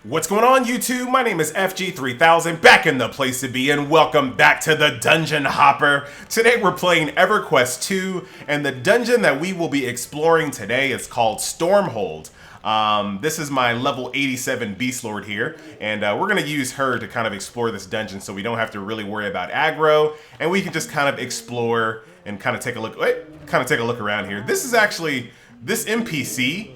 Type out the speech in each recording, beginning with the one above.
What's going on, YouTube? My name is FG3000, back in the place to be, and welcome back to the Dungeon Hopper. Today we're playing EverQuest 2, and the dungeon that we will be exploring today is called Stormhold. This is my level 87 Beast Lord here, and we're going to use her to kind of explore this dungeon so we don't have to really worry about aggro, and we can just kind of explore and kind of take a look, around here. This is actually, this NPC,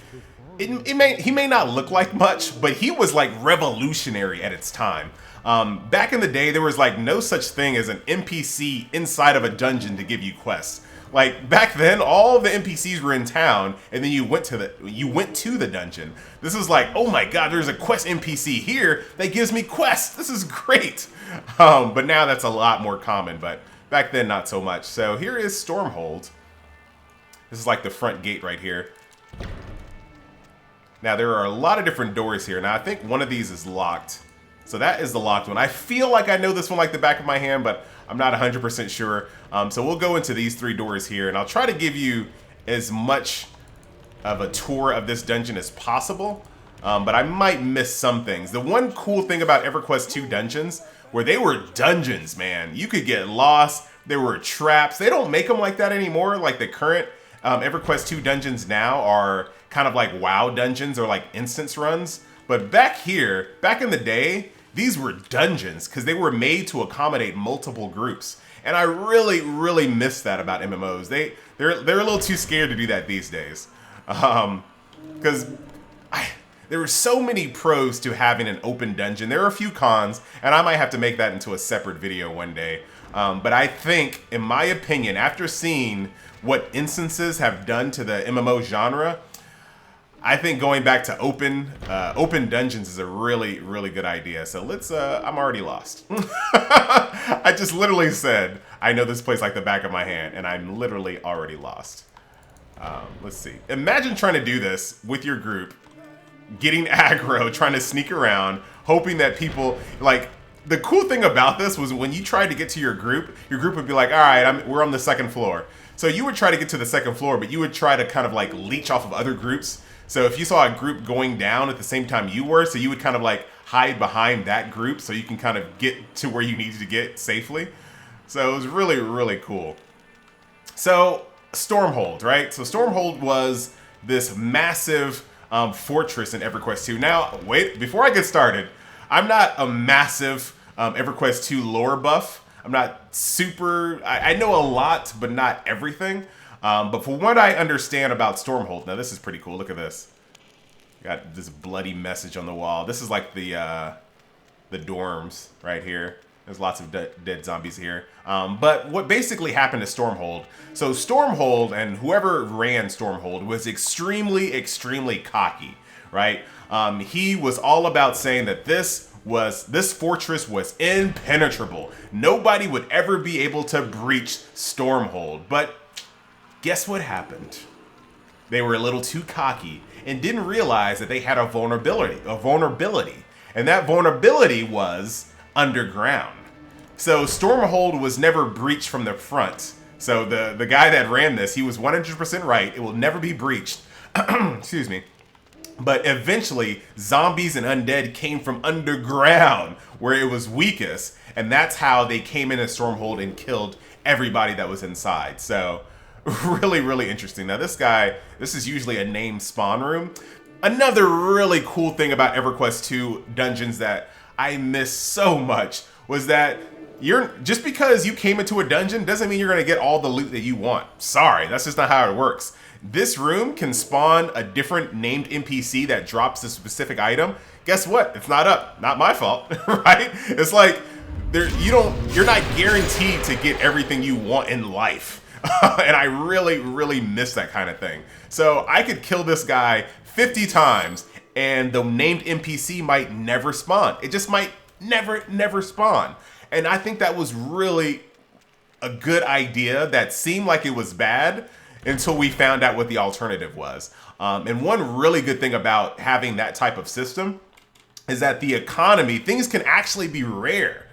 he may not look like much, but he was like revolutionary at its time. Back in the day, there was like no such thing as an NPC inside of a dungeon to give you quests. Like back then, all the NPCs were in town, and then you went to the dungeon. This is like, oh my god, there's a quest NPC here that gives me quests. This is great. But now that's a lot more common, but back then not so much. So here is Stormhold. This is like the front gate right here. Now, there are a lot of different doors here. Now, I think one of these is locked. So that is the locked one. I feel like I know this one like the back of my hand, but I'm not 100% sure. So we'll go into these three doors here, and I'll try to give you as much of a tour of this dungeon as possible. But I might miss some things. The one cool thing about EverQuest 2 dungeons, where they were dungeons, man. You could get lost. There were traps. They don't make them like that anymore. Like the current EverQuest 2 dungeons now are kind of like WoW dungeons or like instance runs. But back in the day, these were dungeons because they were made to accommodate multiple groups. And I really, really miss that about MMOs. They're a little too scared to do that these days. Because there were so many pros to having an open dungeon. There are a few cons, and I might have to make that into a separate video one day. But I think, in my opinion, after seeing what instances have done to the MMO genre, I think going back to open dungeons is a really, really good idea. So let's, I'm already lost. I just literally said, I know this place like the back of my hand, and I'm literally already lost. Let's see. Imagine trying to do this with your group, getting aggro, trying to sneak around, hoping that people, like, the cool thing about this was when you tried to get to your group would be like, all right, we're on the second floor. So you would try to get to the second floor, but you would try to kind of like leech off of other groups. So if you saw a group going down at the same time you were, so you would kind of like hide behind that group so you can kind of get to where you needed to get safely. So it was really, really cool. So Stormhold, right? So Stormhold was this massive fortress in EverQuest 2. Now, wait, before I get started, I'm not a massive EverQuest 2 lore buff. I'm not super, I know a lot, but not everything. But for what I understand about Stormhold, now this is pretty cool. Look at this. Got this bloody message on the wall. This is like the dorms right here. There's lots of dead zombies here. But what basically happened to Stormhold? So Stormhold and whoever ran Stormhold was extremely, extremely cocky, right? He was all about saying that this fortress was impenetrable. Nobody would ever be able to breach Stormhold. But guess what happened? They were a little too cocky and didn't realize that they had a vulnerability. And that vulnerability was underground. So Stormhold was never breached from the front. So the guy that ran this, he was 100% right. It will never be breached. Excuse me. But eventually, zombies and undead came from underground, where it was weakest. And that's how they came into Stormhold and killed everybody that was inside. So really, really interesting. Now this is usually a named spawn room. Another really cool thing about EverQuest 2 dungeons that I miss so much was that just because you came into a dungeon doesn't mean you're gonna get all the loot that you want. Sorry, that's just not how it works. This room can spawn a different named NPC that drops a specific item. Guess what? It's not up. Not my fault, right? It's like you're not guaranteed to get everything you want in life. And I really, really miss that kind of thing. So I could kill this guy 50 times and the named NPC might never spawn. It just might never spawn. And I think that was really a good idea that seemed like it was bad until we found out what the alternative was. And one really good thing about having that type of system is that the economy, things can actually be rare.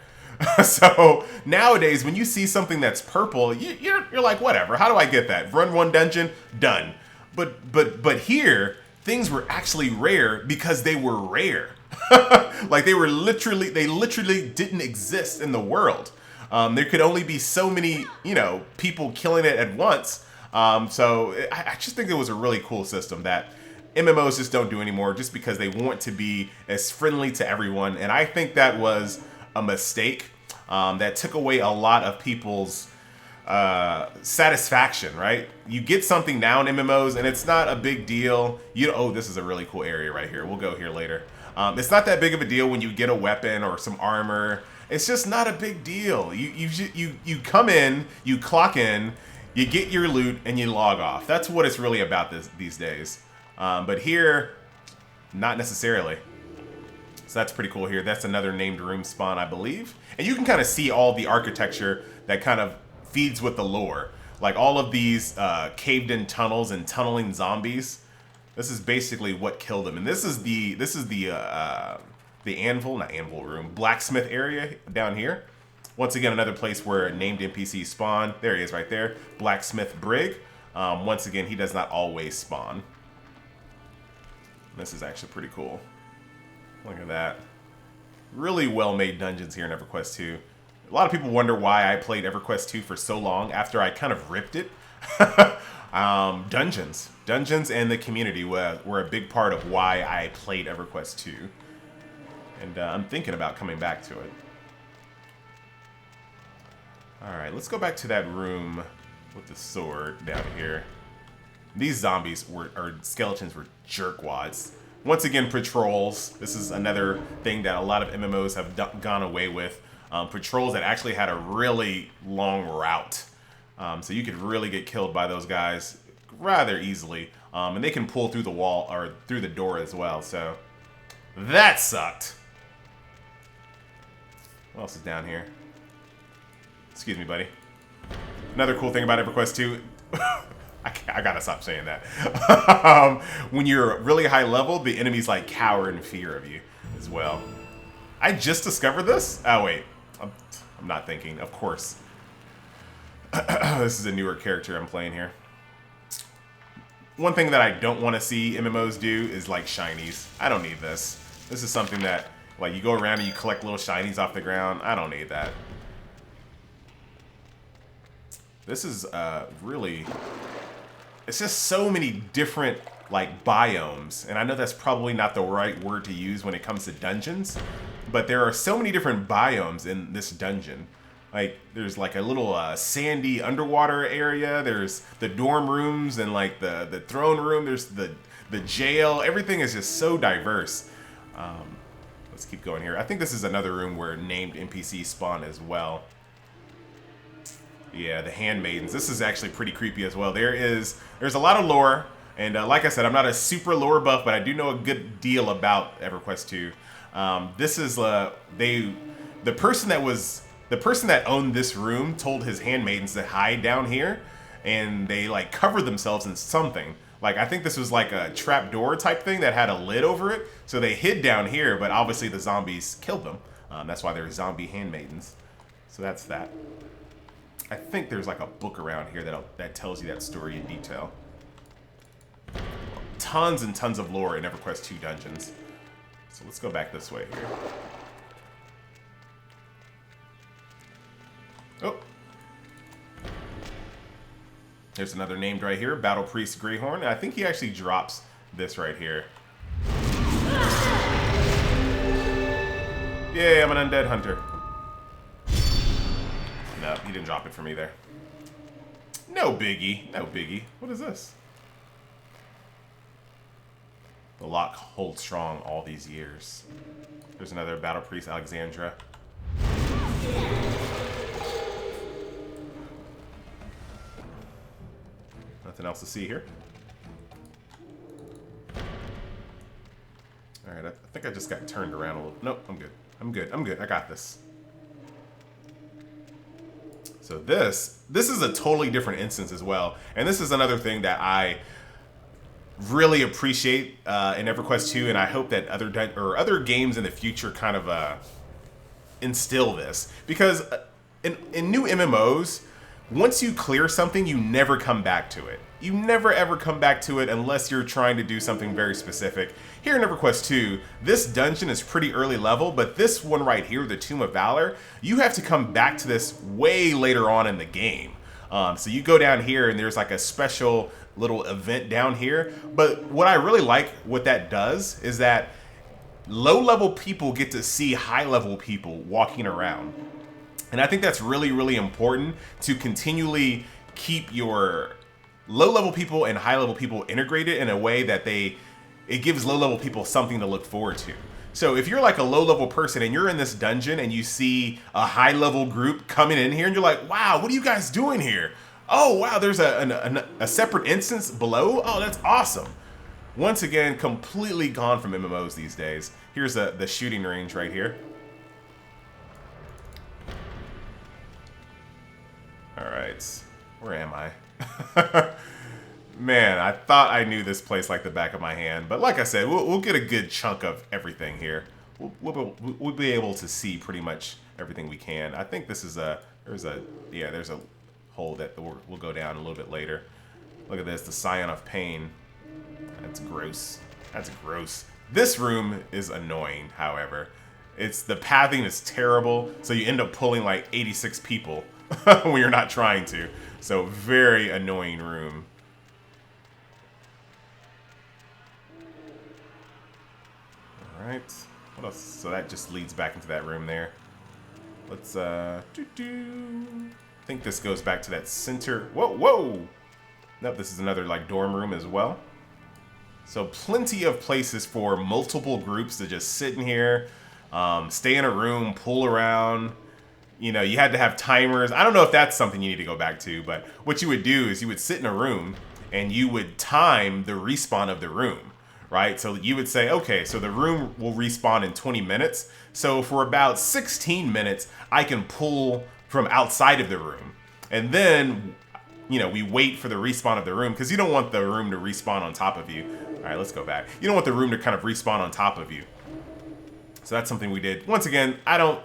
So nowadays, when you see something that's purple, you're like, whatever, how do I get that? Run one dungeon, done. But here, things were actually rare because they were rare. Like they literally didn't exist in the world. There could only be so many, you know, people killing it at once. So I just think it was a really cool system that MMOs just don't do anymore, just because they want to be as friendly to everyone. And I think that was a mistake that took away a lot of people's satisfaction, right? You get something now in MMOs and it's not a big deal. Oh, this is a really cool area right here. We'll go here later. It's not that big of a deal when you get a weapon or some armor. It's just not a big deal. You come in, you clock in, you get your loot, and you log off. That's what it's really about these days. But here, not necessarily. So that's pretty cool here. That's another named room spawn, I believe. And you can kind of see all the architecture that kind of feeds with the lore. Like all of these caved-in tunnels and tunneling zombies. This is basically what killed them. And this is the not anvil room, blacksmith area down here. Once again, another place where named NPCs spawn. There he is right there. Blacksmith Brig. Once again, he does not always spawn. This is actually pretty cool. Look at that. Really well-made dungeons here in EverQuest 2. A lot of people wonder why I played EverQuest 2 for so long after I kind of ripped it. Dungeons and the community were a big part of why I played EverQuest 2. And I'm thinking about coming back to it. Alright, let's go back to that room with the sword down here. These zombies or skeletons were jerkwads. Once again, patrols. This is another thing that a lot of MMOs have gone away with. Patrols that actually had a really long route. So you could really get killed by those guys rather easily. And they can pull through the wall or through the door as well. So that sucked. What else is down here? Excuse me, buddy. Another cool thing about EverQuest 2, I gotta stop saying that. When you're really high level, the enemies like cower in fear of you as well. I just discovered this? Oh wait, I'm not thinking, of course. This is a newer character I'm playing here. One thing that I don't want to see MMOs do is like shinies. I don't need this. This is something that, like, you go around and you collect little shinies off the ground. I don't need that. This is really, it's just so many different like biomes, and I know that's probably not the right word to use when it comes to dungeons, but there are so many different biomes in this dungeon. Like there's like a little sandy underwater area, there's the dorm rooms and like the throne room, there's the jail. Everything is just so diverse. Let's keep going here. I think this is another room where named NPCs spawn as well. Yeah, the handmaidens. This is actually pretty creepy as well. There's a lot of lore, and like I said, I'm not a super lore buff, but I do know a good deal about EverQuest 2. This is the person that owned this room told his handmaidens to hide down here, and they like covered themselves in something. Like I think this was like a trap door type thing that had a lid over it, so they hid down here. But obviously the zombies killed them. That's why they're zombie handmaidens. So that's that. I think there's like a book around here that tells you that story in detail. Tons and tons of lore in EverQuest 2 dungeons. So let's go back this way here. Oh. There's another named right here, Battle Priest Greyhorn. I think he actually drops this right here. Yay, I'm an undead hunter. No, he didn't drop it for me there. No biggie. No biggie. What is this? The lock holds strong all these years. There's another Battle Priest Alexandra. Nothing else to see here. Alright, I think I just got turned around a little. Nope, I'm good. I'm good. I'm good. I got this. So this is a totally different instance as well. And this is another thing that I really appreciate in EverQuest 2, and I hope that other games in the future kind of instill this. Because in new MMOs, once you clear something, you never come back to it. you never ever come back to it unless you're trying to do something very specific. Here in EverQuest 2, this dungeon is pretty early level, but this one right here, the Tomb of Valor, you have to come back to this way later on in the game. So you go down here and there's like a special little event down here. But what I really like what that does is that low-level people get to see high-level people walking around. And I think that's really, really important to continually keep your low-level people and high-level people integrated in a way that it gives low-level people something to look forward to. So if you're like a low-level person and you're in this dungeon and you see a high-level group coming in here and you're like, wow, what are you guys doing here? Oh, wow, there's a separate instance below? Oh, that's awesome. Once again, completely gone from MMOs these days. Here's the shooting range right here. All right, where am I? Man, I thought I knew this place like the back of my hand, but like I said, we'll get a good chunk of everything here. We'll be able to see pretty much everything we can. I think this is there's a hole that we'll go down a little bit later. Look at this, the Scion of Pain. That's gross. That's gross. This room is annoying, however. The pathing is terrible, so you end up pulling like 86 people when you're not trying to. So very annoying room. Alright. What else? So that just leads back into that room there. Let's I think this goes back to that center. Whoa! Nope, this is another like dorm room as well. So plenty of places for multiple groups to just sit in here, stay in a room, pull around. You know, you had to have timers. I don't know if that's something you need to go back to, but what you would do is you would sit in a room and you would time the respawn of the room, right? So you would say, okay, so the room will respawn in 20 minutes. So for about 16 minutes, I can pull from outside of the room. And then, you know, we wait for the respawn of the room because you don't want the room to respawn on top of you. All right, let's go back. You don't want the room to kind of respawn on top of you. So that's something we did. Once again, I don't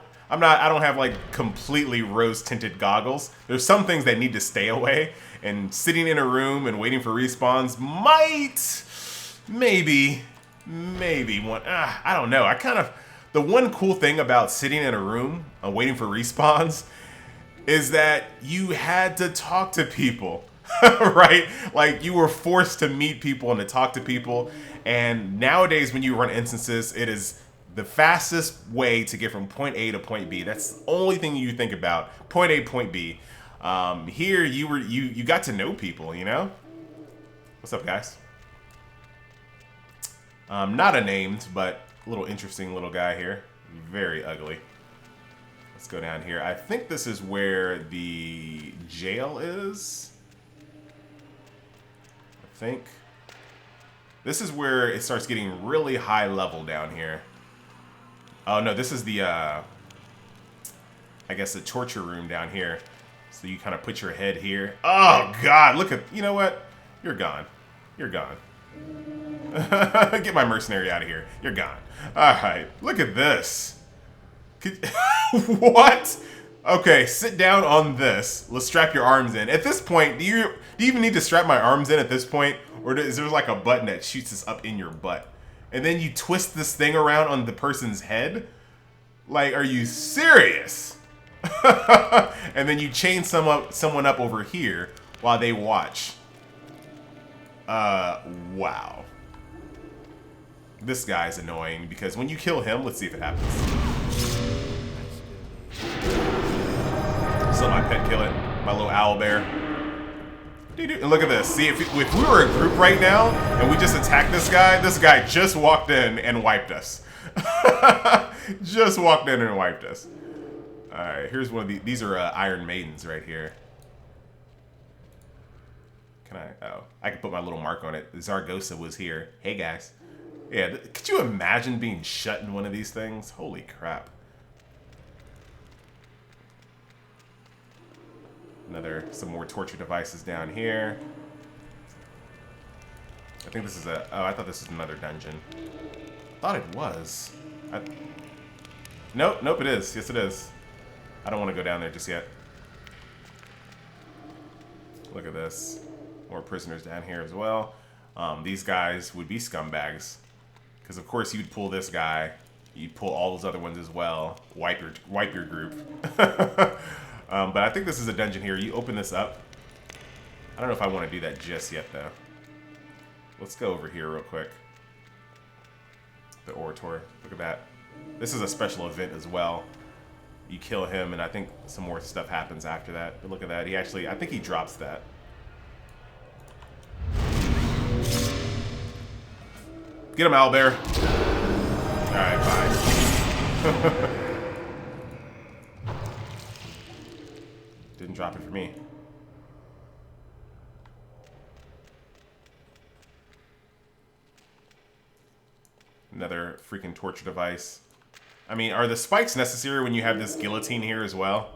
have like completely rose-tinted goggles. There's some things that need to stay away, and sitting in a room and waiting for respawns might, maybe one. I don't know. The one cool thing about sitting in a room and waiting for respawns is that you had to talk to people, right? Like you were forced to meet people and to talk to people. And nowadays when you run instances, it is the fastest way to get from point A to point B. That's the only thing you think about. Point A, point B. Here you got to know people, you know? What's up, guys? Not a named, but a little interesting little guy here. Very ugly. Let's go down here. I think this is where the jail is. I think. This is where it starts getting really high level down here. Oh no, this is the, I guess the torture room down here. So you kind of put your head here. Oh God, look at, you know what? You're gone. You're gone. Get my mercenary out of here. You're gone. All right, look at this. What? Okay, sit down on this. Let's strap your arms in. At this point, do you even need to strap my arms in at this point? Or is there like a button that shoots this up in your butt? And then you twist this thing around on the person's head? Like, are you serious? And then you chain someone up over here while they watch. Wow. This guy's annoying because when you kill him, let's see if it happens. So my pet kill it, my little owl bear. And look at this. See, if we were a group right now and we just attacked this guy just walked in and wiped us. Just walked in and wiped us. All right, here's one of these are Iron Maidens right here. Can I? Oh, I can put my little mark on it. Zaragoza was here. Hey guys. Yeah, could you imagine being shut in one of these things? Holy crap. Some more torture devices down here. I think this is oh, I thought this was another dungeon. Thought it was. Nope, it is. Yes, it is. I don't want to go down there just yet. Look at this. More prisoners down here as well. These guys would be scumbags. Because of course you'd pull this guy. You'd pull all those other ones as well. Wipe your group. But I think this is a dungeon here. You open this up. I don't know if I want to do that just yet though. Let's go over here real quick. The Orator. Look at that. This is a special event as well. You kill him, and I think some more stuff happens after that. But look at that. He actually, I think he drops that. Get him, owlbear. Alright, bye. Didn't drop it for me. Another freaking torture device. I mean, are the spikes necessary when you have this guillotine here as well?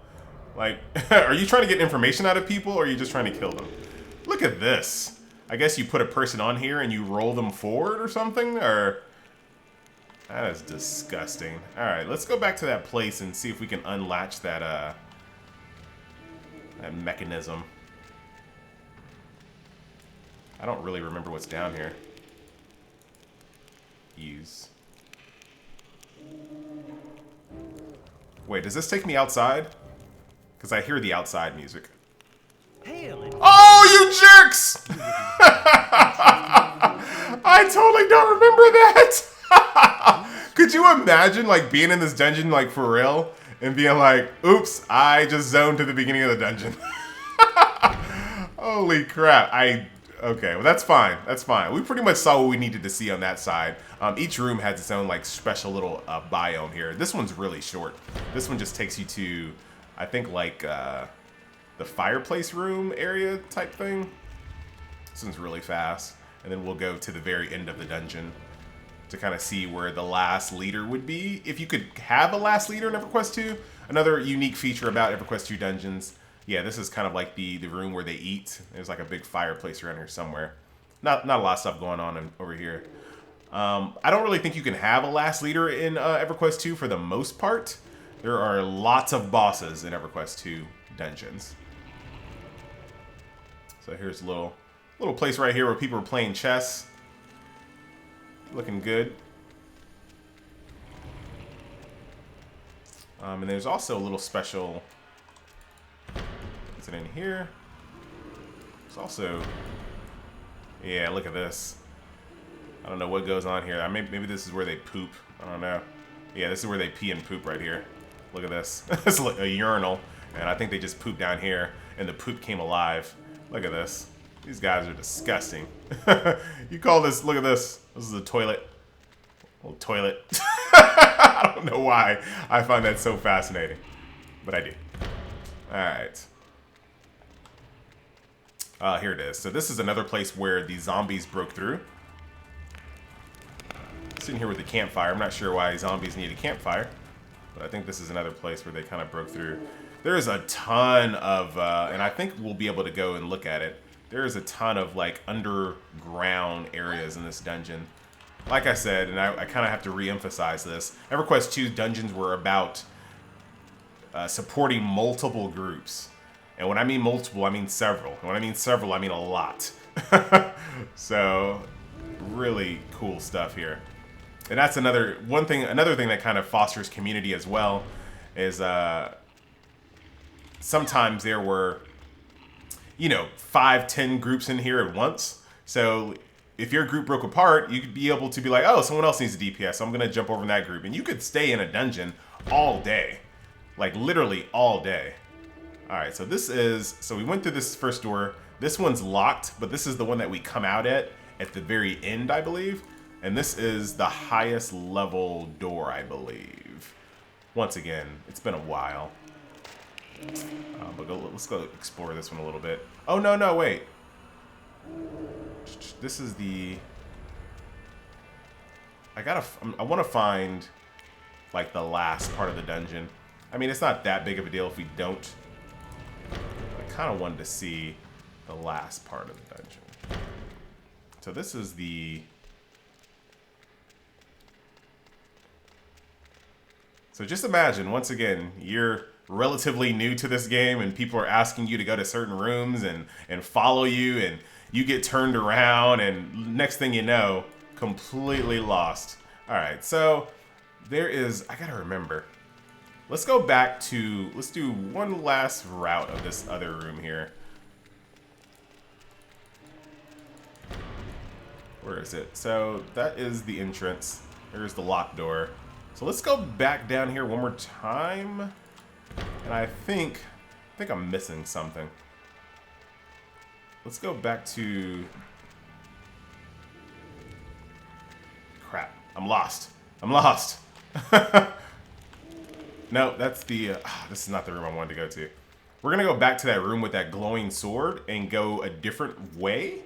Like, are you trying to get information out of people, or are you just trying to kill them? Look at this. I guess you put a person on here and you roll them forward or something, or... That is disgusting. Alright, let's go back to that place and see if we can unlatch that, that mechanism. I don't really remember what's down here. Use. Wait, does this take me outside? Because I hear the outside music. Oh, you jerks! I totally don't remember that! Could you imagine, like, being in this dungeon, like, for real? And being like, oops, I just zoned to the beginning of the dungeon. Holy crap. Okay, well, that's fine. That's fine. We pretty much saw what we needed to see on that side. Each room has its own, like, special little biome here. This one's really short. This one just takes you to, I think, like, the fireplace room area type thing. This one's really fast. And then we'll go to the very end of the dungeon to kind of see where the last leader would be. If you could have a last leader in EverQuest 2. Another unique feature about EverQuest 2 dungeons. Yeah, this is kind of like the room where they eat. There's like a big fireplace around here somewhere. Not a lot of stuff going on over here. I don't really think you can have a last leader in EverQuest 2 for the most part. There are lots of bosses in EverQuest 2 dungeons. So here's a little place right here where people are playing chess. Looking good. And there's also a little special... Is it in here? There's also... Yeah, look at this. I don't know what goes on here. Maybe this is where they poop. I don't know. Yeah, this is where they pee and poop right here. Look at this. It's like a urinal. And I think they just pooped down here. And the poop came alive. Look at this. These guys are disgusting. You call this... Look at this. This is a toilet. A little toilet. I don't know why I find that so fascinating. But I do. Alright. Here it is. So this is another place where the zombies broke through. Sitting here with the campfire. I'm not sure why zombies need a campfire. But I think this is another place where they kind of broke through. There's a ton of... and I think we'll be able to go and look at it. There's a ton of, like, underground areas in this dungeon. Like I said, and I kind of have to re-emphasize this, EverQuest 2 dungeons were about supporting multiple groups. And when I mean multiple, I mean several. And when I mean several, I mean a lot. So, really cool stuff here. And that's another thing that kind of fosters community as well, is sometimes there were, 5-10 groups in here at once. So if your group broke apart, you could be able to be like, oh, someone else needs a DPS, so I'm going to jump over in that group. And you could stay in a dungeon all day. Like, literally all day. Alright, so so we went through this first door. This one's locked, but this is the one that we come out at the very end, I believe. And this is the highest level door, I believe. Once again, it's been a while. But let's go explore this one a little bit. Oh, no, wait. This is the... I want to find, like, the last part of the dungeon. I mean, it's not that big of a deal if we don't. I kind of wanted to see the last part of the dungeon. So this is the... So just imagine, once again, you're relatively new to this game and people are asking you to go to certain rooms and follow you, and you get turned around, and next thing you know, completely lost. All right, so there is, I gotta remember. Let's go back to, let's do one last route of this other room here. Where is it? So that is the entrance. There's the locked door. So let's go back down here one more time. And I think I'm missing something. Let's go back to... Crap. I'm lost. I'm lost. No, that's the... this is not the room I wanted to go to. We're going to go back to that room with that glowing sword and go a different way.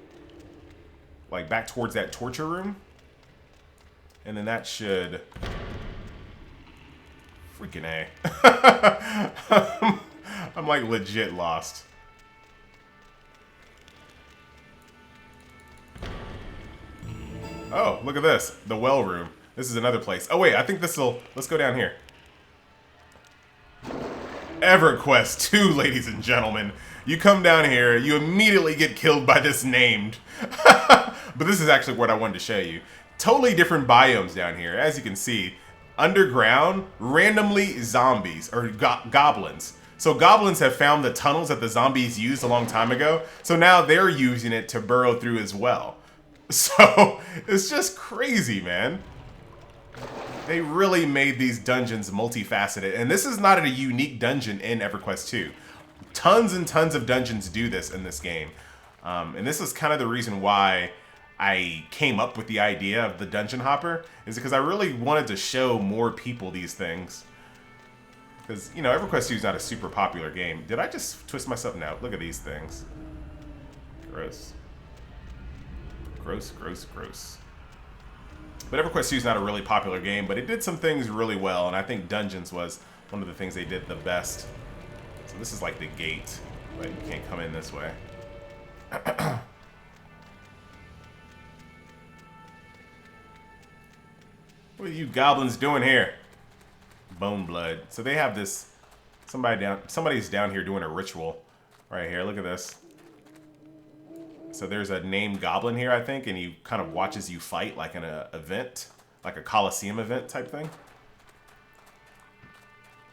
Like back towards that torture room. And then that should... Freaking A. I'm like legit lost. Oh, look at this. The well room. This is another place. Oh wait, I think this'll... Let's go down here. EverQuest 2, ladies and gentlemen. You come down here, you immediately get killed by this named. But this is actually what I wanted to show you. Totally different biomes down here. As you can see, underground, randomly zombies, or goblins. So goblins have found the tunnels that the zombies used a long time ago. So now they're using it to burrow through as well. So it's just crazy, man. They really made these dungeons multifaceted. And this is not a unique dungeon in EverQuest 2. Tons and tons of dungeons do this in this game. And this is kind of the reason why I came up with the idea of the Dungeon Hopper, is because I really wanted to show more people these things. Because, you know, EverQuest 2 is not a super popular game. Did I just twist myself? No, look at these things. Gross. Gross, gross, gross. But EverQuest 2 is not a really popular game, but it did some things really well, and I think Dungeons was one of the things they did the best. So this is like the gate, but you can't come in this way. What are you goblins doing here? Bone blood. So they have this, somebody's down here doing a ritual right here. Look at this. So there's a named goblin here, I think, and he kind of watches you fight like in an event, like a Coliseum event type thing.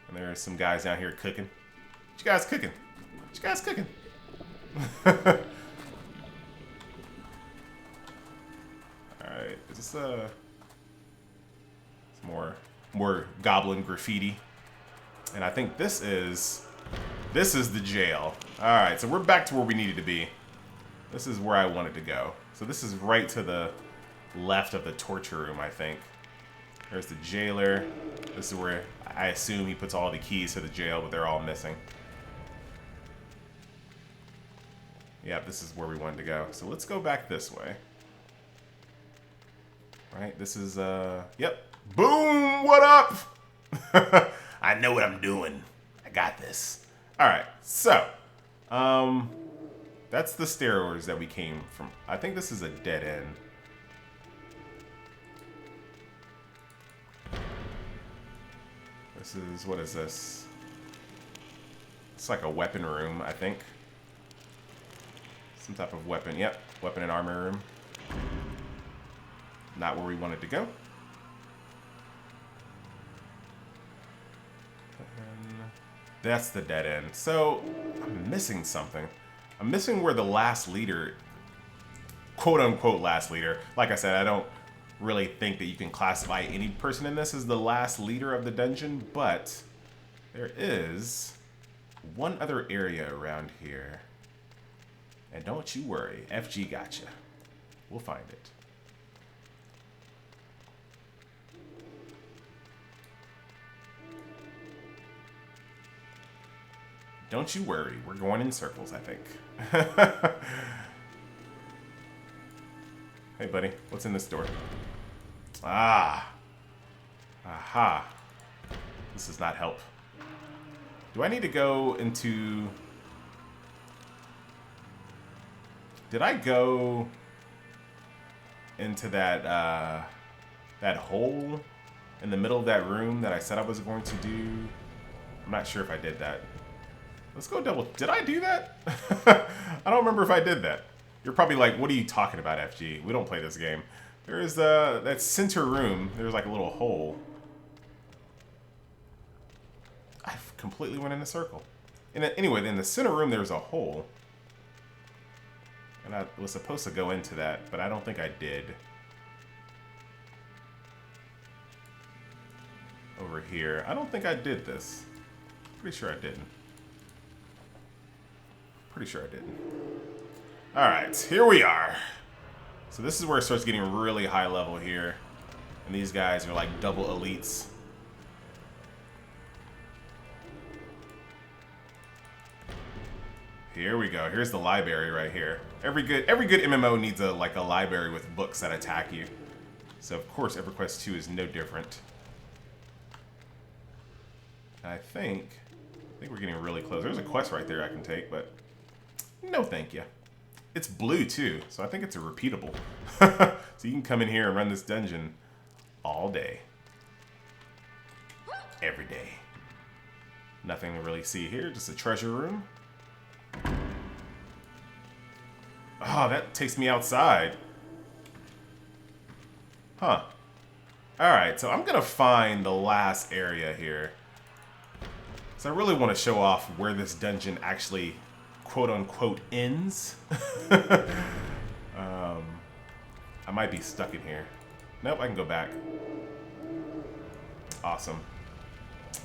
And there's some guys down here cooking. What you guys cooking? What you guys cooking? Alright, is this more goblin graffiti? And I think this is the jail. Alright, so we're back to where we needed to be. This is where I wanted to go. So this is right to the left of the torture room, I think. There's the jailer. This is where I assume he puts all the keys to the jail, but they're all missing. Yep, this is where we wanted to go. So let's go back this way. Right, this is, yep. Boom, what up? I know what I'm doing. I got this. All right, so, that's the stairs that we came from. I think this is a dead end. This is, what is this? It's like a weapon room, I think. Some type of weapon, yep. Weapon and armor room. Not where we wanted to go. That's the dead end. So, I'm missing something. I'm missing where the last leader, quote-unquote last leader. Like I said, I don't really think that you can classify any person in this as the last leader of the dungeon, but there is one other area around here. And don't you worry, FG gotcha. We'll find it. Don't you worry, we're going in circles, I think. Hey, buddy, what's in this door? Ah. Aha. This does not help. Do I need to go into... Did I go into that, that hole in the middle of that room that I said I was going to do? I'm not sure if I did that. Let's go double. Did I do that? I don't remember if I did that. You're probably like, what are you talking about, FG? We don't play this game. There is that center room. There's like a little hole. I completely went in a circle. And anyway, in the center room, there's a hole. And I was supposed to go into that, but I don't think I did. Over here. I don't think I did this. Pretty sure I didn't. Pretty sure I didn't. Alright, here we are. So this is where it starts getting really high level here. And these guys are like double elites. Here we go. Here's the library right here. Every good MMO needs a library with books that attack you. So of course EverQuest 2 is no different. I think we're getting really close. There's a quest right there I can take, but no thank you. It's blue too, so I think it's a repeatable. So you can come in here and run this dungeon all day. Every day. Nothing to really see here, just a treasure room. Oh, that takes me outside. Huh. Alright, so I'm gonna find the last area here. So I really want to show off where this dungeon actually, quote-unquote, ends. I might be stuck in here. Nope, I can go back. Awesome.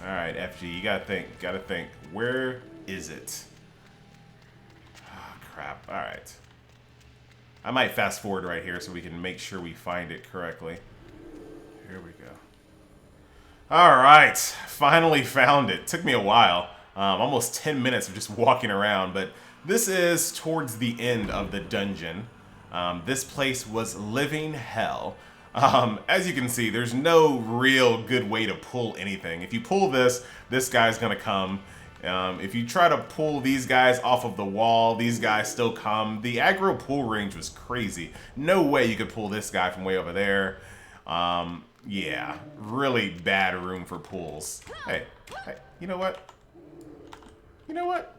Alright, FG, you gotta think. Where is it? Oh, crap. Alright. I might fast forward right here so we can make sure we find it correctly. Here we go. Alright, finally found it. Took me a while. Almost 10 minutes of just walking around, but this is towards the end of the dungeon. This place was living hell. As you can see, there's no real good way to pull anything. If you pull this guy's gonna come. If you try to pull these guys off of the wall, these guys still come. The aggro pull range was crazy. No way you could pull this guy from way over there. Yeah, really bad room for pulls. Hey, you know what? You know what?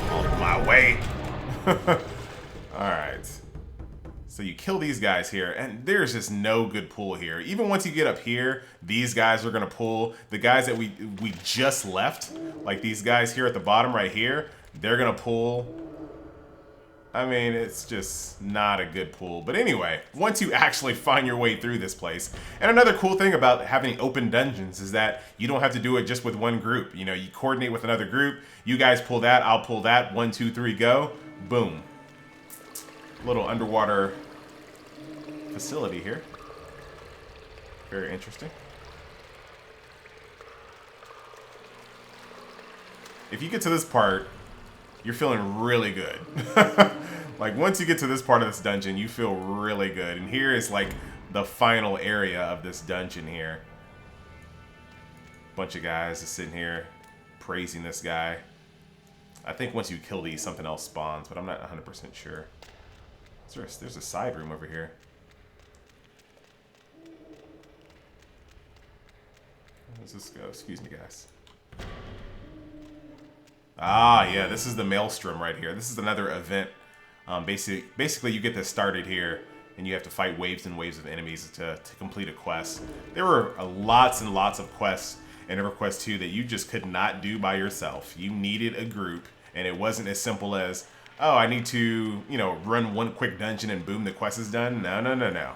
On my way. Alright. So you kill these guys here, and there's just no good pull here. Even once you get up here, these guys are gonna pull. The guys that we just left, like these guys here at the bottom right here, they're gonna pull. I mean, it's just not a good pull. But anyway, once you actually find your way through this place, and another cool thing about having open dungeons is that you don't have to do it just with one group. You know, you coordinate with another group. You guys pull that, I'll pull that. 1, 2, 3, go. Boom. Little underwater facility here. Very interesting. If you get to this part, you're feeling really good. Like once you get to this part of this dungeon, you feel really good. And here is like the final area of this dungeon here. Bunch of guys just sitting here praising this guy. I think once you kill these, something else spawns, but I'm not 100% sure. There's a side room over here. Where does this go? Excuse me, guys. Ah, yeah, this is the Maelstrom right here. This is another event. Basically, you get this started here, and you have to fight waves and waves of enemies to complete a quest. There were lots and lots of quests in EverQuest 2 that you just could not do by yourself. You needed a group, and it wasn't as simple as, oh, I need to, you know, run one quick dungeon and boom, the quest is done. No, no, no, no.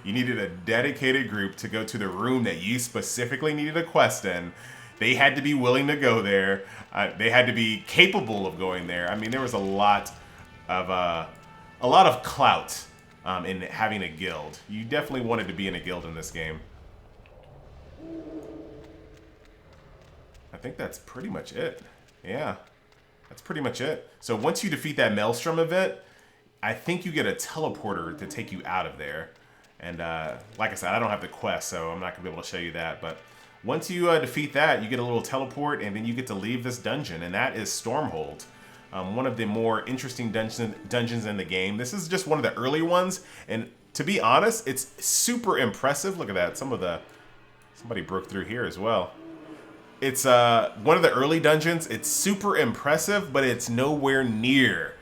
You needed a dedicated group to go to the room that you specifically needed a quest in. They had to be willing to go there. They had to be capable of going there. I mean, there was a lot of clout in having a guild. You definitely wanted to be in a guild in this game. I think that's pretty much it. Yeah, that's pretty much it. So once you defeat that Maelstrom event, I think you get a teleporter to take you out of there. And like I said, I don't have the quest, so I'm not going to be able to show you that. But once you defeat that, you get a little teleport, and then you get to leave this dungeon, and that is Stormhold. One of the more interesting dungeons in the game. This is just one of the early ones, and to be honest, it's super impressive. Look at that. Somebody broke through here as well. It's one of the early dungeons. It's super impressive, but it's nowhere near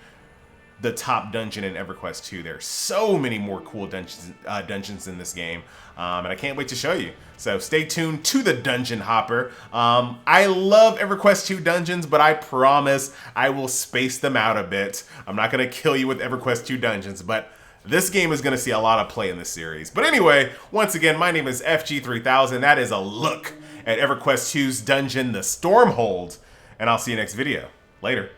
the top dungeon in EverQuest 2. There's so many more cool dungeons in this game, and I can't wait to show you. So stay tuned to the Dungeon Hopper. I love EverQuest 2 dungeons, but I promise I will space them out a bit. I'm not going to kill you with EverQuest 2 dungeons, but this game is going to see a lot of play in this series. But anyway, once again, my name is FG3000. That is a look at EverQuest 2's dungeon, the Stormhold, and I'll see you next video. Later.